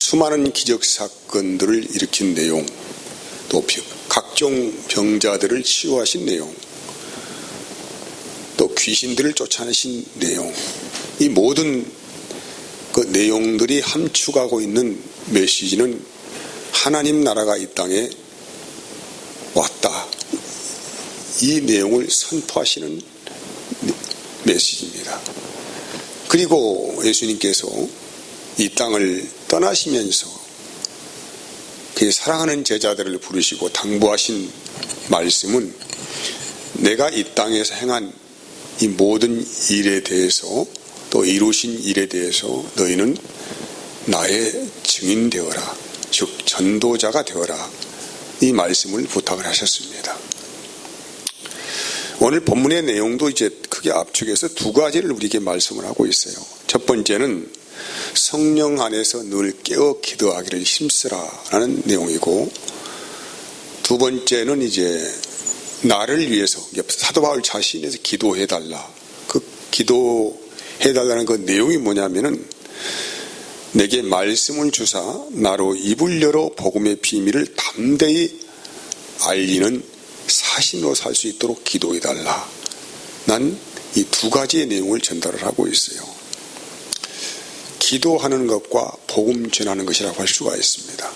수많은 기적사건들을 일으킨 내용, 또 각종 병자들을 치유하신 내용, 또 귀신들을 쫓아내신 내용, 이 모든 그 내용들이 함축하고 있는 메시지는 하나님 나라가 이 땅에 왔다, 이 내용을 선포하시는 메시지입니다. 그리고 예수님께서 이 땅을 떠나시면서 그의 사랑하는 제자들을 부르시고 당부하신 말씀은 내가 이 땅에서 행한 이 모든 일에 대해서, 또 이루신 일에 대해서 너희는 나의 증인 되어라, 즉 전도자가 되어라, 이 말씀을 부탁을 하셨습니다. 오늘 본문의 내용도 이제 크게 압축해서 두 가지를 우리에게 말씀을 하고 있어요. 첫 번째는 성령 안에서 늘 깨어 기도하기를 힘쓰라라는 내용이고, 두 번째는 이제 나를 위해서 사도 바울 자신에서 기도해달라. 그 기도해달라는 그 내용이 뭐냐면은 내게 말씀을 주사 나로 입을 열어 복음의 비밀을 담대히 알리는 사신으로 살 수 있도록 기도해달라. 난 이 두 가지의 내용을 전달을 하고 있어요. 기도하는 것과 복음 전하는 것이라고 할 수가 있습니다.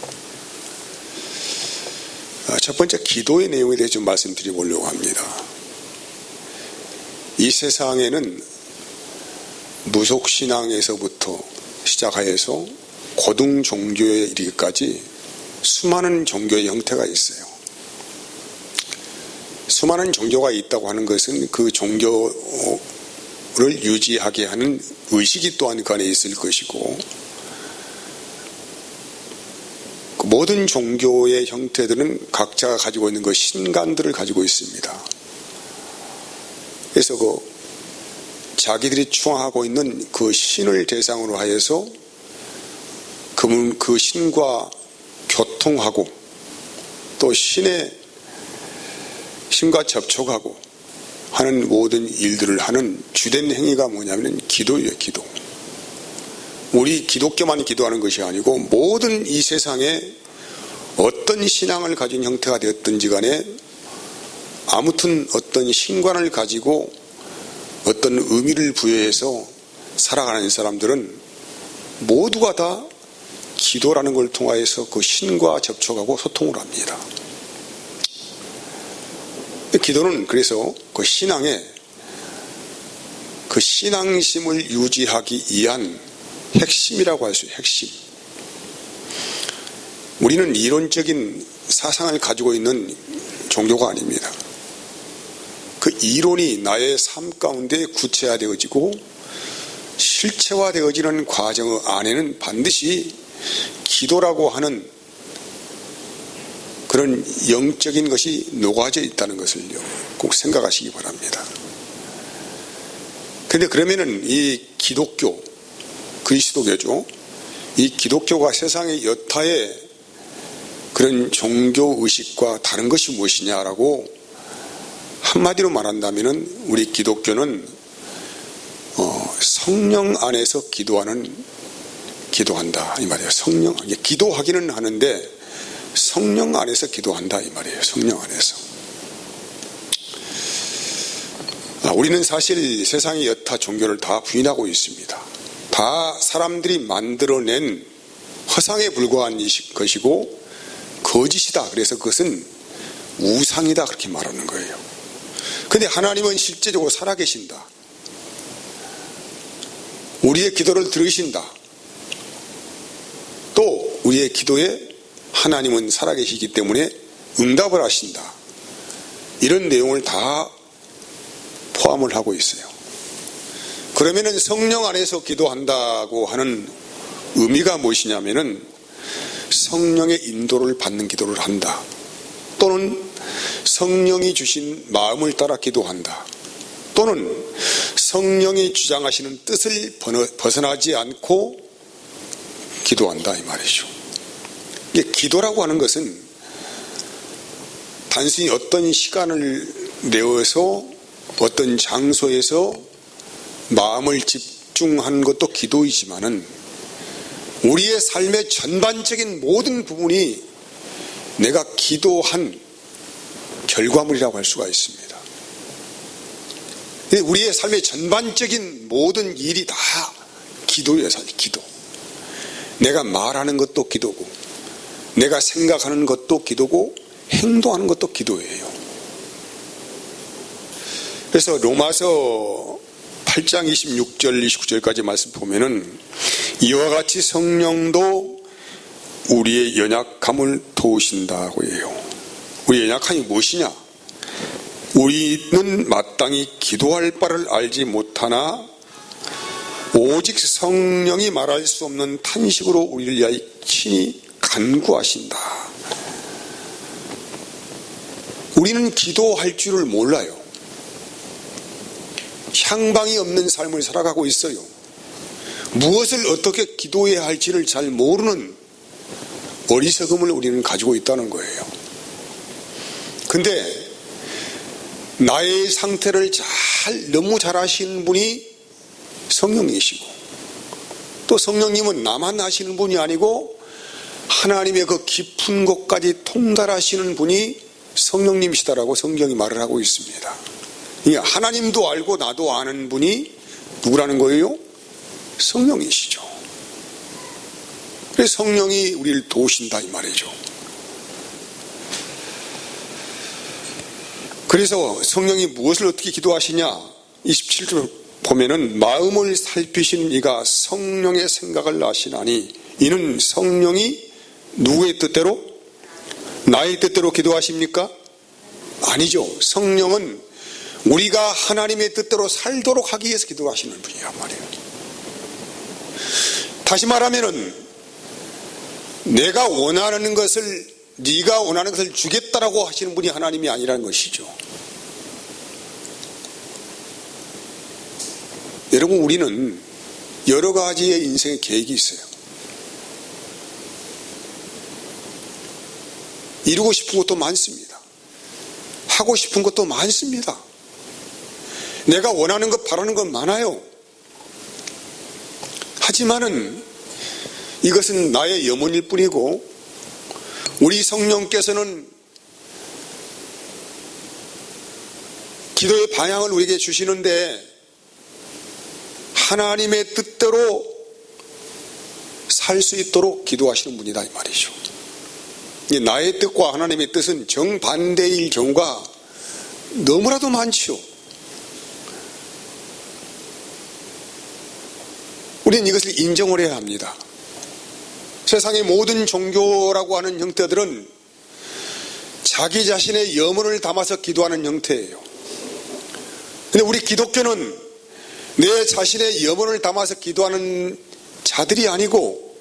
첫 번째, 기도의 내용에 대해 좀 말씀드려보려고 합니다. 이 세상에는 무속신앙에서부터 시작하여서 고등종교에 이르기까지 수많은 종교의 형태가 있어요. 수많은 종교가 있다고 하는 것은 그 종교를 유지하게 하는 의식이 또한 그 안에 있을 것이고, 모든 종교의 형태들은 각자가 가지고 있는 그 신관들을 가지고 있습니다. 그래서 자기들이 추앙하고 있는 그 신을 대상으로 하여서 그 신과 교통하고 또 신과 접촉하고 하는 모든 일들을 하는 주된 행위가 뭐냐면 기도예요. 기도. 우리 기독교만 기도하는 것이 아니고 모든 이 세상에 어떤 신앙을 가진 형태가 되었든지 간에 아무튼 어떤 신관을 가지고 어떤 의미를 부여해서 살아가는 사람들은 모두가 다 기도라는 걸 통하여서 그 신과 접촉하고 소통을 합니다. 기도는 그래서 그 신앙에 그 신앙심을 유지하기 위한 핵심이라고 할 수 있어요. 핵심. 우리는 이론적인 사상을 가지고 있는 종교가 아닙니다. 그 이론이 나의 삶 가운데 구체화되어지고 실체화되어지는 과정 안에는 반드시 기도라고 하는 그런 영적인 것이 녹아져 있다는 것을 꼭 생각하시기 바랍니다. 그런데 그러면은 이 기독교, 그리스도교죠. 이 기독교가 세상의 여타의 그런 종교의식과 다른 것이 무엇이냐라고 한마디로 말한다면은 우리 기독교는 성령 안에서 기도한다 이 말이에요. 기도하기는 하는데 성령 안에서 기도한다 이 말이에요. 성령 안에서. 우리는 사실 세상의 여타 종교를 다 부인하고 있습니다. 다 사람들이 만들어낸 허상에 불과한 것이고 거짓이다. 그래서 그것은 우상이다 그렇게 말하는 거예요. 그런데 하나님은 실제적으로 살아계신다. 우리의 기도를 들으신다. 또 우리의 기도에 하나님은 살아계시기 때문에 응답을 하신다. 이런 내용을 다 포함을 하고 있어요. 그러면은 성령 안에서 기도한다고 하는 의미가 무엇이냐면은 성령의 인도를 받는 기도를 한다. 또는 성령이 주신 마음을 따라 기도한다. 또는 성령이 주장하시는 뜻을 벗어나지 않고 기도한다 이 말이죠. 기도라고 하는 것은 단순히 어떤 시간을 내어서 어떤 장소에서 마음을 집중한 것도 기도이지만은 우리의 삶의 전반적인 모든 부분이 내가 기도한 결과물이라고 할 수가 있습니다. 우리의 삶의 전반적인 모든 일이 다 기도예요. 사실 기도. 내가 말하는 것도 기도고, 내가 생각하는 것도 기도고, 행동하는 것도 기도예요. 그래서 로마서 8장 26절 29절까지 말씀 보면은 이와 같이 성령도 우리의 연약함을 도우신다고 해요. 우리의 연약함이 무엇이냐? 우리는 마땅히 기도할 바를 알지 못하나 오직 성령이 말할 수 없는 탄식으로 우리를 위하여 친히 간구하신다. 우리는 기도할 줄을 몰라요. 향방이 없는 삶을 살아가고 있어요. 무엇을 어떻게 기도해야 할지를 잘 모르는 어리석음을 우리는 가지고 있다는 거예요. 근데 나의 상태를 너무 잘 아시는 분이 성령이시고, 또 성령님은 나만 아시는 분이 아니고 하나님의 그 깊은 곳까지 통달하시는 분이 성령님이시다라고 성경이 말을 하고 있습니다. 하나님도 알고 나도 아는 분이 누구라는 거예요? 성령이시죠. 그래서 성령이 우리를 도우신다 이 말이죠. 그래서 성령이 무엇을 어떻게 기도하시냐? 27절 보면은 마음을 살피시는 이가 성령의 생각을 아시나니 이는 성령이 누구의 뜻대로? 나의 뜻대로 기도하십니까? 아니죠. 성령은 우리가 하나님의 뜻대로 살도록 하기 위해서 기도하시는 분이란 말이에요. 다시 말하면은 내가 원하는 것을, 네가 원하는 것을 주겠다라고 하시는 분이 하나님이 아니라는 것이죠. 여러분, 우리는 여러 가지의 인생의 계획이 있어요. 이루고 싶은 것도 많습니다. 하고 싶은 것도 많습니다. 내가 원하는 것, 바라는 것 많아요. 하지만은 이것은 나의 염원일 뿐이고, 우리 성령께서는 기도의 방향을 우리에게 주시는데 하나님의 뜻대로 살 수 있도록 기도하시는 분이다 이 말이죠. 나의 뜻과 하나님의 뜻은 정반대일 경우가 너무나도 많죠. 우리는 이것을 인정을 해야 합니다. 세상의 모든 종교라고 하는 형태들은 자기 자신의 염원을 담아서 기도하는 형태예요. 근데 우리 기독교는 내 자신의 염원을 담아서 기도하는 자들이 아니고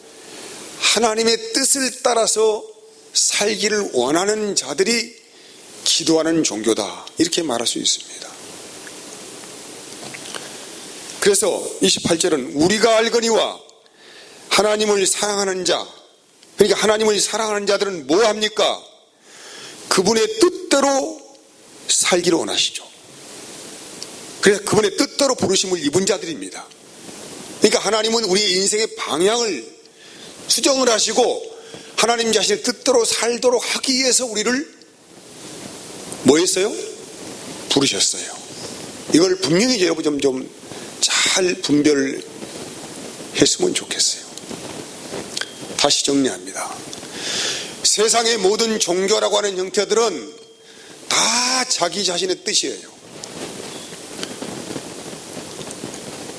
하나님의 뜻을 따라서 살기를 원하는 자들이 기도하는 종교다, 이렇게 말할 수 있습니다. 그래서 28절은 우리가 알거니와 하나님을 사랑하는 자, 그러니까 하나님을 사랑하는 자들은 뭐 합니까? 그분의 뜻대로 살기를 원하시죠. 그래서 그분의 뜻대로 부르심을 입은 자들입니다. 그러니까 하나님은 우리의 인생의 방향을 수정을 하시고 하나님 자신의 뜻대로 살도록 하기 위해서 우리를 뭐 했어요? 부르셨어요. 이걸 분명히 여러분 좀 잘 분별했으면 좋겠어요. 다시 정리합니다. 세상의 모든 종교라고 하는 형태들은 다 자기 자신의 뜻이에요.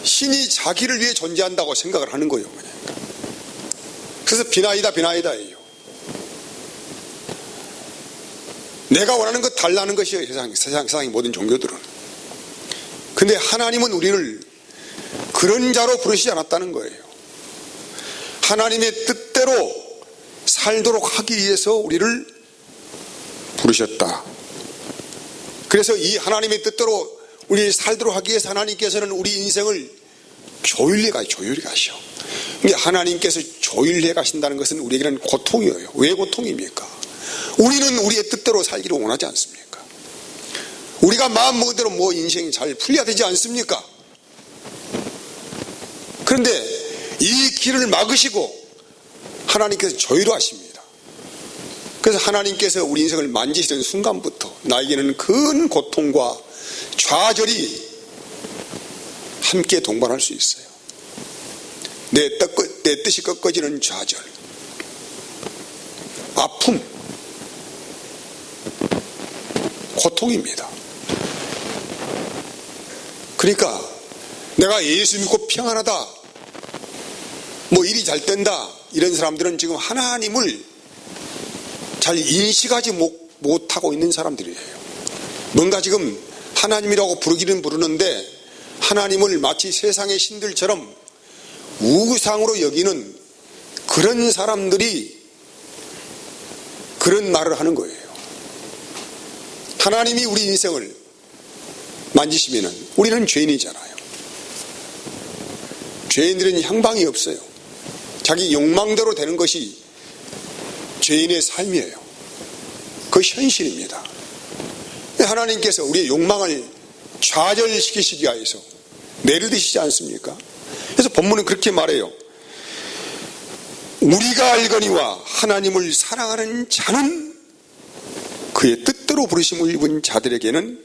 신이 자기를 위해 존재한다고 생각을 하는 거예요. 그래서 비나이다예요. 내가 원하는 것 달라는 것이에요. 세상의 모든 종교들은. 근데 하나님은 우리를 그런 자로 부르시지 않았다는 거예요. 하나님의 뜻대로 살도록 하기 위해서 우리를 부르셨다. 그래서 이 하나님의 뜻대로 우리 살도록 하기 위해서 하나님께서는 우리 인생을 조율해 가시오. 하나님께서 조율해 가신다는 것은 우리에게는 고통이에요. 왜 고통입니까? 우리는 우리의 뜻대로 살기를 원하지 않습니까? 우리가 마음 먹은 대로 뭐 인생이 잘 풀려야 되지 않습니까? 그런데 이 길을 막으시고 하나님께서 조율하십니다. 그래서 하나님께서 우리 인생을 만지시던 순간부터 나에게는 큰 고통과 좌절이 함께 동반할 수 있어요. 내 뜻이 꺾어지는 좌절, 아픔, 고통입니다. 그러니까 내가 예수 믿고 평안하다, 뭐 일이 잘 된다, 이런 사람들은 지금 하나님을 잘 인식하지 못하고 있는 사람들이에요. 뭔가 지금 하나님이라고 부르기는 부르는데 하나님을 마치 세상의 신들처럼 우상으로 여기는 그런 사람들이 그런 말을 하는 거예요. 하나님이 우리 인생을 만지시면은 우리는 죄인이잖아요. 죄인들은 향방이 없어요. 자기 욕망대로 되는 것이 죄인의 삶이에요. 그 현실입니다. 하나님께서 우리의 욕망을 좌절시키시기 위해서 내를 드시지 않습니까? 그래서 본문은 그렇게 말해요. 우리가 알거니와 하나님을 사랑하는 자는 그의 뜻대로 부르심을 입은 자들에게는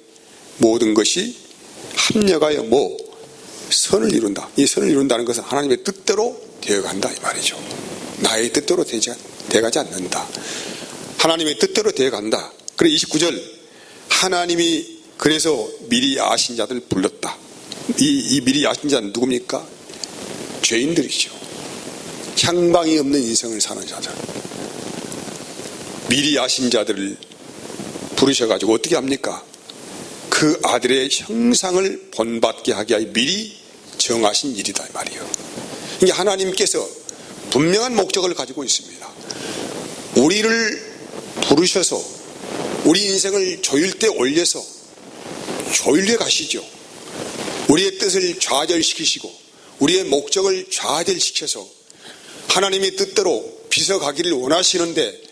모든 것이 합력하여 선을 이룬다. 이 선을 이룬다는 것은 하나님의 뜻대로 되어간다 이 말이죠. 나의 뜻대로 되어가지 않는다. 하나님의 뜻대로 되어간다. 그래 29절 하나님이 그래서 미리 아신 자들 불렀다. 이 미리 아신 자는 누굽니까? 죄인들이죠. 향방이 없는 인생을 사는 자들. 미리 아신 자들을 부르셔가지고 어떻게 합니까? 그 아들의 형상을 본받게 하기 위하여 미리 정하신 일이다 이 말이에요. 이게 하나님께서 분명한 목적을 가지고 있습니다. 우리를 부르셔서 우리 인생을 조율대에 올려서 조율해 가시죠. 우리의 뜻을 좌절시키시고 우리의 목적을 좌절시켜서 하나님의 뜻대로 빗어가기를 원하시는데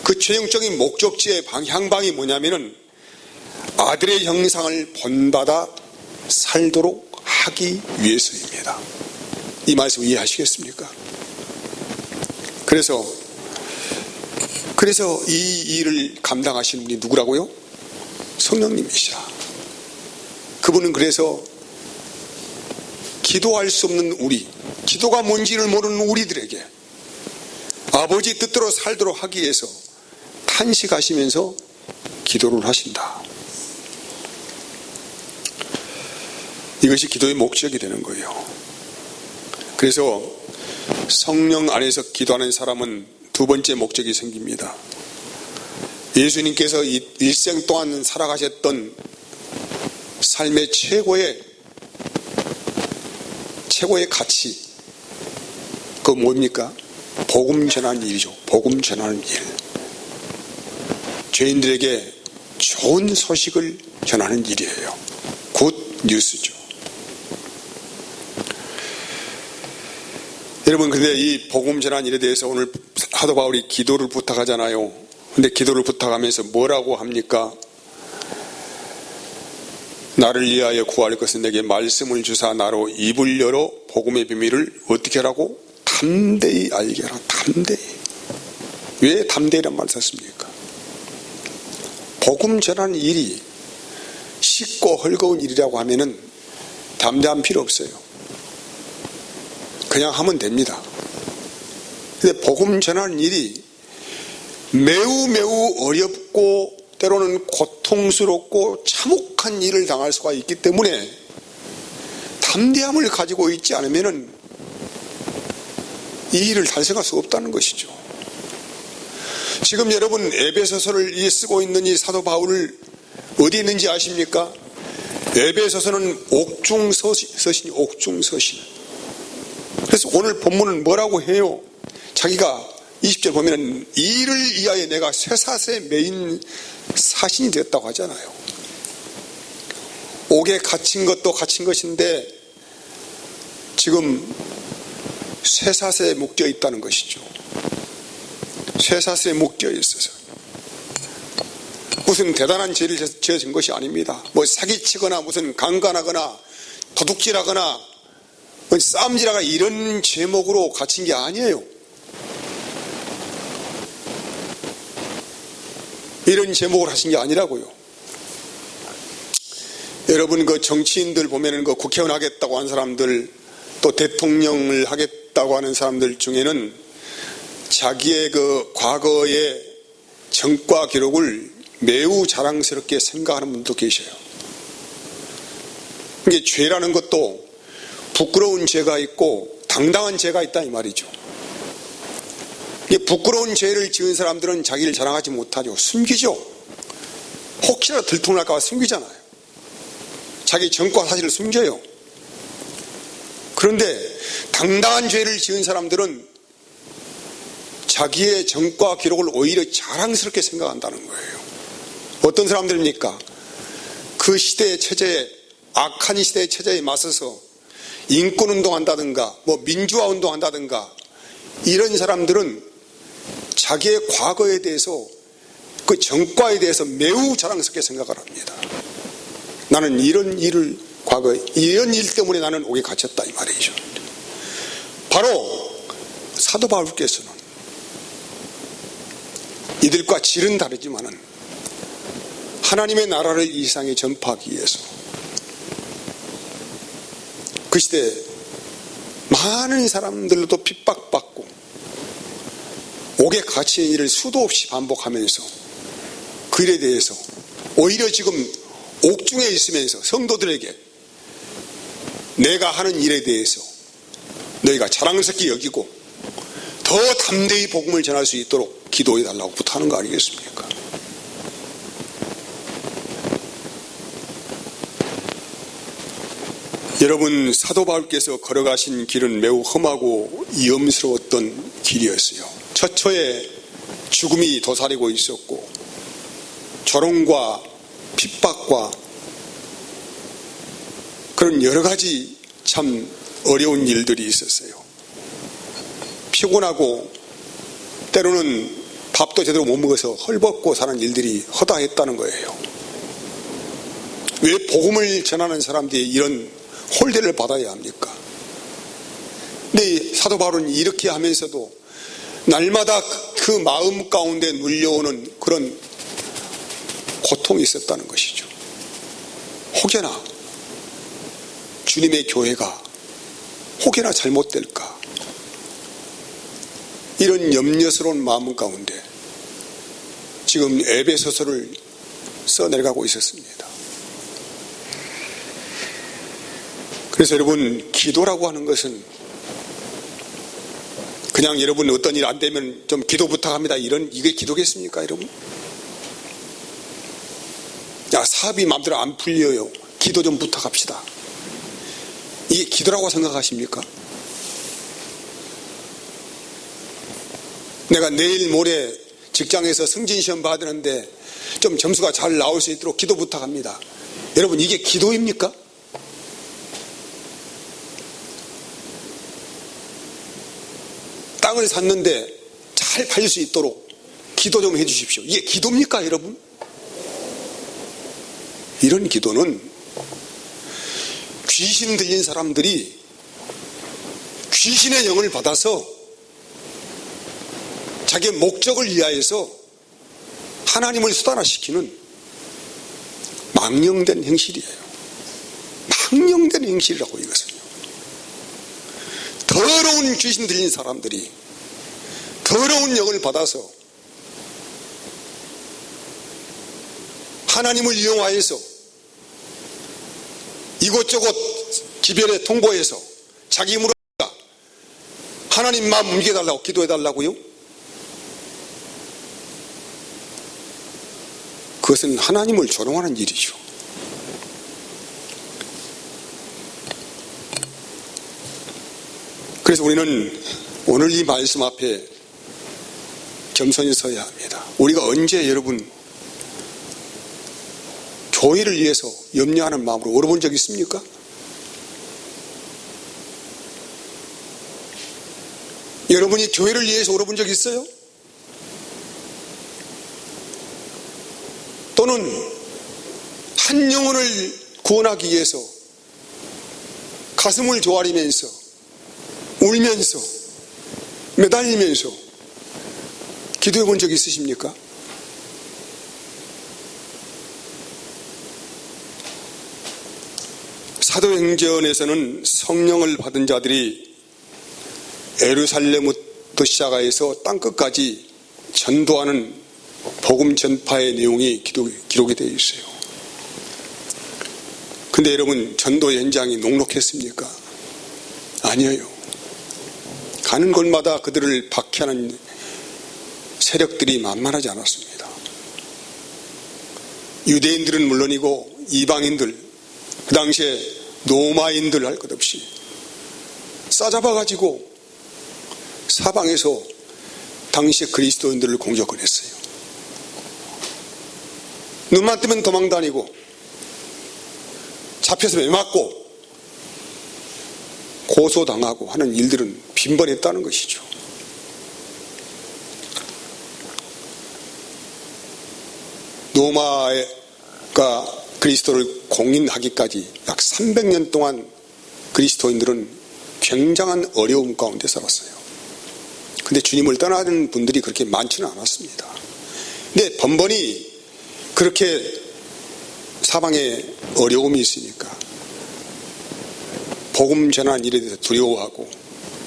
그 최종적인 목적지의 향방이 뭐냐면은 아들의 형상을 본받아 살도록 하기 위해서입니다. 이 말씀 이해하시겠습니까? 그래서 이 일을 감당하시는 분이 누구라고요? 성령님이시라. 그분은 그래서 기도할 수 없는 우리, 기도가 뭔지를 모르는 우리들에게 아버지 뜻대로 살도록 하기 위해서 탄식하시면서 기도를 하신다. 이것이 기도의 목적이 되는 거예요. 그래서 성령 안에서 기도하는 사람은 두 번째 목적이 생깁니다. 예수님께서 이 일생 동안 살아가셨던 삶의 최고의 가치, 그거 뭡니까? 복음 전하는 일이죠. 복음 전하는 일. 죄인들에게 좋은 소식을 전하는 일이에요. 굿 뉴스죠. 여러분, 근데 이 복음 전하는 일에 대해서 오늘 사도 바울이 기도를 부탁하잖아요. 근데 기도를 부탁하면서 뭐라고 합니까? 나를 위하여 구할 것은 내게 말씀을 주사 나로 입을 열어 복음의 비밀을 어떻게 하라고? 담대히 알게 하라. 담대히. 왜 담대히란 말을 썼습니까? 복음 전하는 일이 쉽고 헐거운 일이라고 하면은 담대함 필요 없어요. 그냥 하면 됩니다. 근데 복음 전하는 일이 매우 어렵고 때로는 고통스럽고 참혹한 일을 당할 수가 있기 때문에 담대함을 가지고 있지 않으면은 이 일을 달성할 수 없다는 것이죠. 지금 여러분 에베소서를 쓰고 있는 이 사도 바울을 어디 있는지 아십니까? 에베소서는 옥중서신, 옥중서신. 그래서 오늘 본문은 뭐라고 해요? 자기가 20절 보면 이 일을 위하여 내가 쇠사슬에 매인 사신이 되었다고 하잖아요. 옥에 갇힌 것도 갇힌 것인데 지금 쇠사슬에 묶여 있다는 것이죠. 쇠사슬에 묶여 있어서 무슨 대단한 죄를 지은 것이 아닙니다. 뭐 사기치거나 무슨 강간하거나 도둑질하거나 싸움질하거나 이런 제목으로 갇힌 게 아니에요. 이런 제목을 하신 게 아니라고요. 여러분, 그 정치인들 보면은 그 국회의원 하겠다고 하는 사람들, 또 대통령을 하겠다고 하는 사람들 중에는 자기의 그 과거의 전과 기록을 매우 자랑스럽게 생각하는 분도 계셔요. 이게 죄라는 것도 부끄러운 죄가 있고 당당한 죄가 있다 이 말이죠. 이 부끄러운 죄를 지은 사람들은 자기를 자랑하지 못하죠. 숨기죠. 혹시라도 들통날까 봐 숨기잖아요. 자기 전과 사실을 숨겨요. 그런데 당당한 죄를 지은 사람들은 자기의 전과 기록을 오히려 자랑스럽게 생각한다는 거예요. 어떤 사람들입니까? 그 시대의 체제에, 악한 시대의 체제에 맞서서 인권운동 한다든가 민주화 운동 한다든가, 이런 사람들은 자기의 과거에 대해서, 그 전과에 대해서 매우 자랑스럽게 생각을 합니다. 나는 이런 일을 과거에 이런 일 때문에 나는 옥에 갇혔다 이 말이죠. 바로 사도 바울께서는 이들과 질은 다르지만은 하나님의 나라를 이 세상에 전파하기 위해서 그 시대에 많은 사람들로도 핍박받고 옥에 갇힌 일을 수도 없이 반복하면서 그 일에 대해서 오히려 지금 옥중에 있으면서 성도들에게 내가 하는 일에 대해서 너희가 자랑스럽게 여기고 더 담대히 복음을 전할 수 있도록 기도해 달라고 부탁하는 거 아니겠습니까? 여러분, 사도 바울께서 걸어가신 길은 매우 험하고 위험스러웠던 길이었어요. 처처에 죽음이 도사리고 있었고 조롱과 핍박과 그런 여러 가지 참 어려운 일들이 있었어요. 피곤하고 때로는 밥도 제대로 못 먹어서 헐벗고 사는 일들이 허다했다는 거예요. 왜 복음을 전하는 사람들이 이런 홀대를 받아야 합니까? 근데 사도 바울은 이렇게 하면서도 날마다 그 마음 가운데 눌려오는 그런 고통이 있었다는 것이죠. 혹여나 주님의 교회가 혹여나 잘못될까, 이런 염려스러운 마음 가운데 지금 에베소서를 써내려가고 있었습니다. 그래서 여러분, 기도라고 하는 것은 그냥 여러분 어떤 일 안 되면 좀 기도 부탁합니다, 이게 기도겠습니까 여러분? 야, 사업이 마음대로 안 풀려요, 기도 좀 부탁합시다, 이게 기도라고 생각하십니까? 내가 내일 모레 직장에서 승진시험 받으는데 좀 점수가 잘 나올 수 있도록 기도 부탁합니다, 여러분, 이게 기도입니까? 땅을 샀는데 잘 팔릴 수 있도록 기도 좀 해주십시오, 이게 기도입니까 여러분? 이런 기도는 귀신 들린 사람들이 귀신의 영을 받아서 자기의 목적을 위하여서 하나님을 수단화시키는 망령된 행실이에요. 망령된 행실이라고, 이것은요. 더러운 귀신 들린 사람들이 더러운 영을 받아서 하나님을 이용하여서 이곳저곳 기별에 통보해서 자기 힘으로 하나님 마음 옮겨달라고 기도해달라고요? 그것은 하나님을 조롱하는 일이죠. 그래서 우리는 오늘 이 말씀 앞에 겸손히 서야 합니다. 우리가 언제 여러분 교회를 위해서 염려하는 마음으로 울어본 적 있습니까? 여러분이 교회를 위해서 울어본 적 있어요? 또는 한 영혼을 구원하기 위해서 가슴을 조아리면서 울면서 매달리면서 기도해 본 적 있으십니까? 사도행전에서는 성령을 받은 자들이 예루살렘부터 시작해서 땅끝까지 전도하는 복음 전파의 내용이 기록이 되어 있어요. 근데 여러분, 전도 현장이 녹록했습니까? 아니에요. 가는 곳마다 그들을 박해하는 세력들이 만만하지 않았습니다. 유대인들은 물론이고 이방인들, 그 당시에 로마인들 할 것 없이 싸잡아가지고 사방에서 당시에 그리스도인들을 공격을 했어요. 눈만 뜨면 도망다니고 잡혀서 매맞고 고소당하고 하는 일들은 빈번했다는 것이죠. 로마가 그리스도를 공인하기까지 약 300년 동안 그리스도인들은 굉장한 어려움 가운데 살았어요. 근데 주님을 떠나는 분들이 그렇게 많지는 않았습니다. 근데 번번이 그렇게 사방에 어려움이 있으니까 복음 전하는 일에 대해서 두려워하고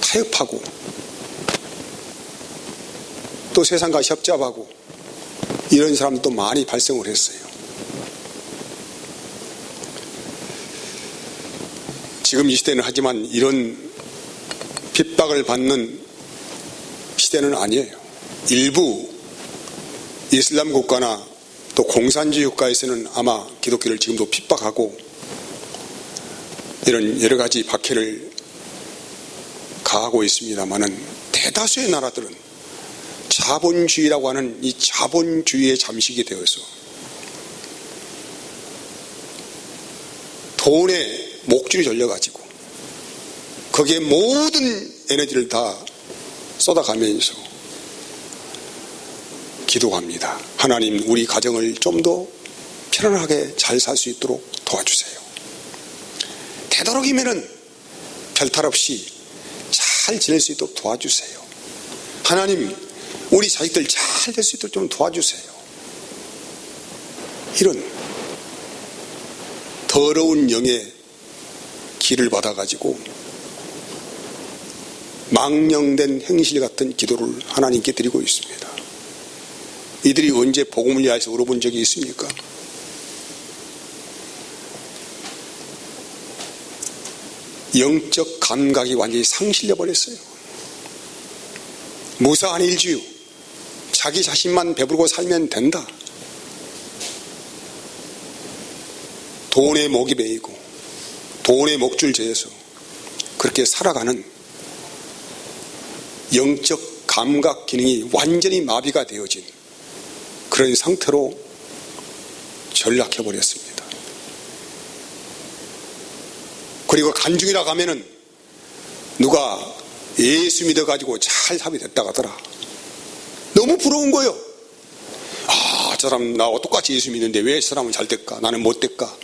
타협하고 또 세상과 협잡하고 이런 사람도 많이 발생을 했어요. 지금 이 시대는 하지만 이런 핍박을 받는 시대는 아니에요. 일부 이슬람 국가나 또 공산주의 국가에서는 아마 기독교를 지금도 핍박하고 이런 여러 가지 박해를 가하고 있습니다만은 대다수의 나라들은 자본주의라고 하는 이 자본주의에 잠식이 되어서 돈에 목줄이 걸려가지고 거기에 모든 에너지를 다 쏟아가면서 기도합니다. 하나님, 우리 가정을 좀 더 편안하게 잘 살 수 있도록 도와주세요. 되도록이면은 별탈 없이 잘 지낼 수 있도록 도와주세요. 하나님, 우리 자식들 잘 될 수 있도록 좀 도와주세요. 이런 더러운 영의 길을 받아가지고 망령된 행실 같은 기도를 하나님께 드리고 있습니다. 이들이 언제 복음을 위하여서 울어본 적이 있습니까? 영적 감각이 완전히 상실돼 버렸어요. 무사한 일주유, 자기 자신만 배부르고 살면 된다. 돈에 목이 베이고 돈에 목줄 재서 그렇게 살아가는 영적 감각 기능이 완전히 마비가 되어진 그런 상태로 전락해버렸습니다. 그리고 간중이라 가면은 누가 예수 믿어가지고 잘 삽이 됐다고 하더라. 너무 부러운 거예요. 아, 저 사람 나하고 똑같이 예수 믿는데 왜 저 사람은 잘 될까? 나는 못 될까?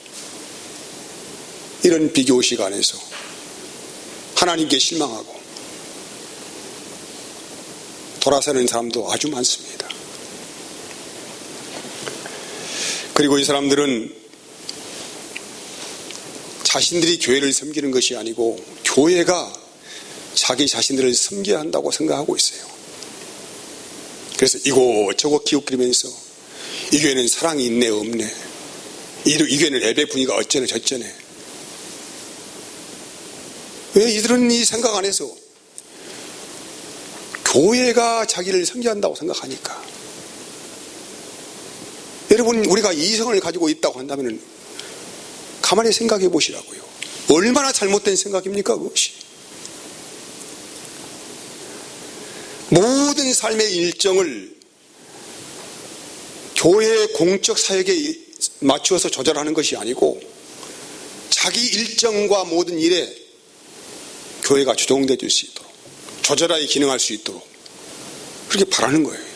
이런 비교 시간에서 하나님께 실망하고 돌아서는 사람도 아주 많습니다. 그리고 이 사람들은 자신들이 교회를 섬기는 것이 아니고 교회가 자기 자신들을 섬겨야 한다고 생각하고 있어요. 그래서 이곳저곳 기웃거리면서 이 교회는 사랑이 있네 없네, 이 교회는 예배 분위기가 어쩌네 저쩌네. 왜 이들은 이 생각 안에서 교회가 자기를 섬겨야 한다고 생각하니까. 여러분, 우리가 이성을 가지고 있다고 한다면 가만히 생각해 보시라고요. 얼마나 잘못된 생각입니까 그것이. 모든 삶의 일정을 교회의 공적 사역에 맞추어서 조절하는 것이 아니고 자기 일정과 모든 일에 교회가 주동돼 줄 수 있도록, 조절하게 기능할 수 있도록 그렇게 바라는 거예요.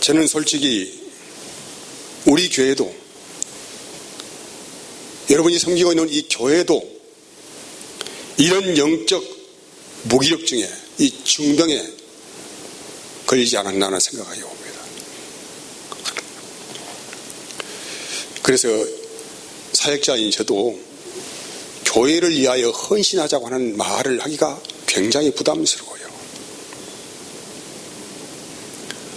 저는 솔직히 우리 교회도, 여러분이 섬기고 있는 이 교회도 이런 영적 무기력증에, 이 중병에 걸리지 않았나 하는 생각이 옵니다. 그래서 사역자인 저도 교회를 위하여 헌신하자고 하는 말을 하기가 굉장히 부담스러워요.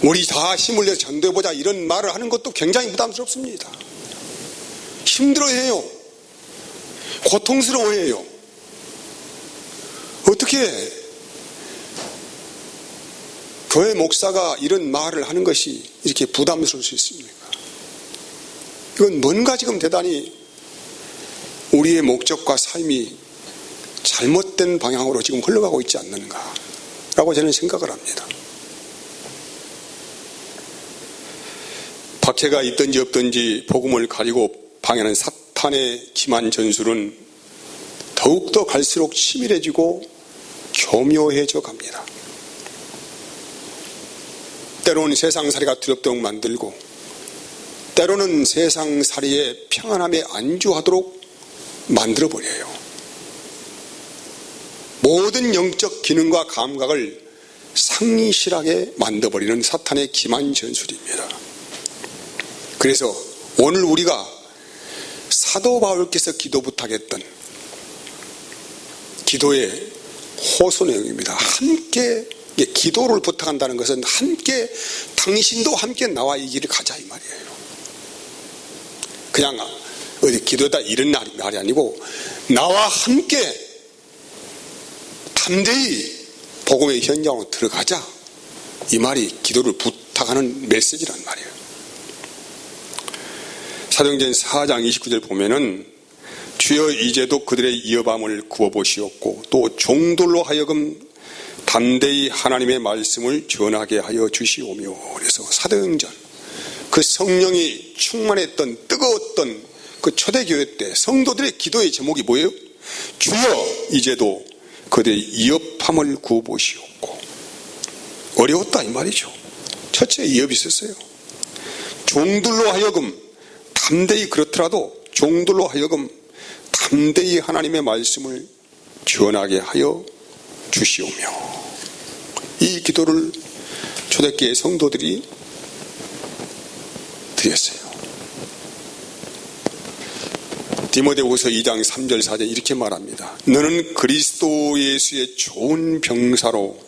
우리 다 힘을 내서 전도해보자 이런 말을 하는 것도 굉장히 부담스럽습니다. 힘들어해요. 고통스러워해요. 어떻게 교회 목사가 이런 말을 하는 것이 이렇게 부담스러울 수 있습니까? 이건 뭔가 지금 대단히 우리의 목적과 삶이 잘못된 방향으로 지금 흘러가고 있지 않는가라고 저는 생각을 합니다. 박해가 있든지 없든지 복음을 가리고 방해하는 사탄의 기만 전술은 더욱더 갈수록 치밀해지고 교묘해져 갑니다. 때로는 세상살이가 두렵도록 만들고 때로는 세상살이의 평안함에 안주하도록 만들어버려요. 모든 영적 기능과 감각을 상실하게 만들어버리는 사탄의 기만 전술입니다. 그래서 오늘 우리가 사도 바울께서 기도 부탁했던 기도의 호소 내용입니다. 함께 기도를 부탁한다는 것은 함께 당신도 함께 나와 이 길을 가자 이 말이에요. 그냥 어디 기도다 이런 말이 아니고 나와 함께 담대히 복음의 현장으로 들어가자 이 말이 기도를 부탁하는 메시지란 말이에요. 사도행전 4장 29절 보면은 주여 이제도 그들의 이어밤을 구워보시옵고 또 종들로 하여금 담대히 하나님의 말씀을 전하게 하여 주시오며. 그래서 사도행전 그 성령이 충만했던 뜨거웠던 그 초대교회 때 성도들의 기도의 제목이 뭐예요? 주여 이제도 그들의 이업함을 구워보시옵고. 어려웠다 이 말이죠. 첫째 이업이 있었어요. 종들로 하여금 담대히, 그렇더라도 종들로 하여금 담대히 하나님의 말씀을 전하게 하여 주시오며. 이 기도를 초대교회 성도들이 드렸어요. 디모데후서 2장 3절 4절 이렇게 말합니다. 너는 그리스도 예수의 좋은 병사로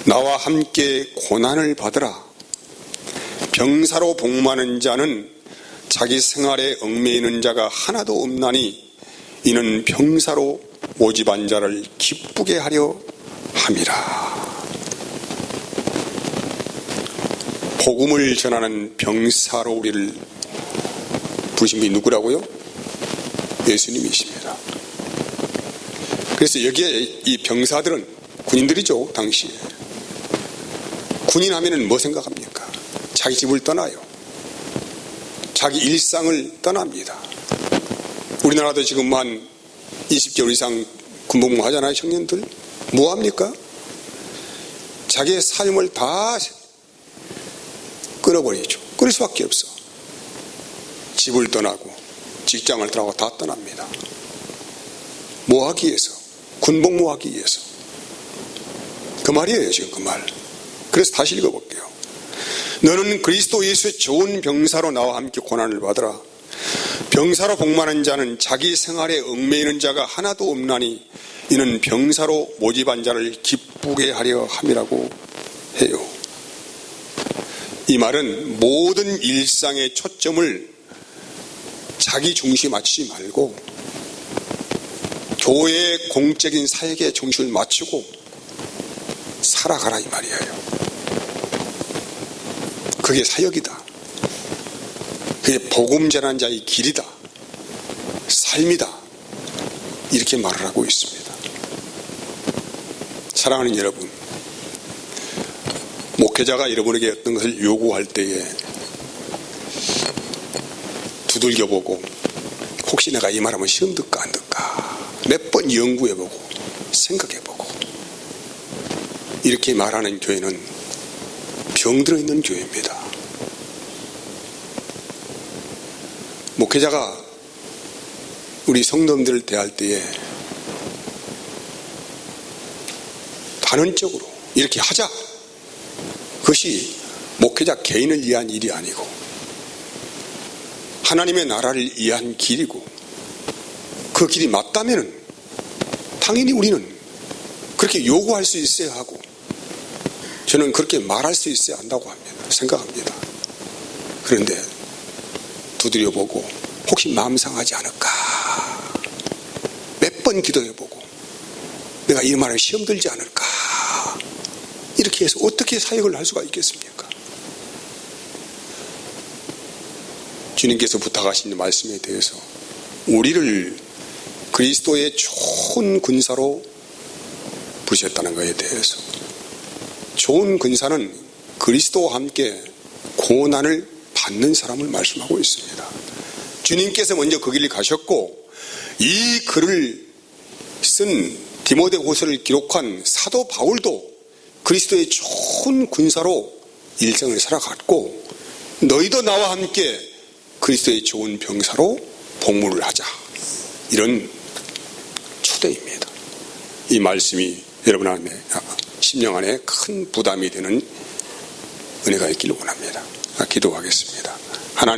나와 함께 고난을 받으라. 병사로 복무하는 자는 자기 생활에 얽매이는 자가 하나도 없나니 이는 병사로 모집한 자를 기쁘게 하려 함이라. 복음을 전하는 병사로 우리를 부르신 분이 누구라고요? 예수님이십니다. 그래서 여기에 이 병사들은 군인들이죠. 당시에 군인 하면은 뭐 생각합니까? 자기 집을 떠나요. 자기 일상을 떠납니다. 우리나라도 지금 한 20개월 이상 군복무 하잖아요. 청년들 뭐 합니까? 자기의 삶을 다 끊어버리죠. 끊을 수밖에 없어. 집을 떠나고 직장을 떠나고 다 떠납니다. 뭐 하기 위해서? 군복무 하기 위해서. 그 말이에요 지금 그 말. 그래서 다시 읽어볼게요. 너는 그리스도 예수의 좋은 병사로 나와 함께 고난을 받으라. 병사로 복무하는 자는 자기 생활에 얽매이는 자가 하나도 없나니 이는 병사로 모집한 자를 기쁘게 하려 함이라고 해요. 이 말은 모든 일상의 초점을 자기 중심에 맞추지 말고 교회의 공적인 사역에 중심을 맞추고 살아가라 이 말이에요. 그게 사역이다. 그게 복음 전하는 자의 길이다. 삶이다. 이렇게 말을 하고 있습니다. 사랑하는 여러분, 목회자가 여러분에게 어떤 것을 요구할 때에 두들겨보고 혹시 내가 이 말하면 시험 듣까 안 듣까 몇 번 연구해보고 생각해보고 이렇게 말하는 교회는 병들어 있는 교회입니다. 목회자가 우리 성도님들을 대할 때에 단언적으로 이렇게 하자, 그것이 목회자 개인을 위한 일이 아니고 하나님의 나라를 위한 길이고 그 길이 맞다면 당연히 우리는 그렇게 요구할 수 있어야 하고 저는 그렇게 말할 수 있어야 한다고 생각합니다. 그런데 두드려보고 혹시 마음 상하지 않을까 몇 번 기도해보고 내가 이 말을 시험 들지 않을까 이렇게 해서 어떻게 사역을 할 수가 있겠습니까? 주님께서 부탁하신 말씀에 대해서 우리를 그리스도의 좋은 군사로 부르셨다는 것에 대해서 좋은 군사는 그리스도와 함께 고난을 받는 사람을 말씀하고 있습니다. 주님께서 먼저 그 길을 가셨고 이 글을 쓴 디모데후서를 기록한 사도 바울도 그리스도의 좋은 군사로 일생을 살아갔고 너희도 나와 함께 그리스도의 좋은 병사로 복무를 하자 이런 초대입니다. 이 말씀이 여러분 안에 심령 안에 큰 부담이 되는 은혜가 있기를 원합니다. 기도하겠습니다. 하나님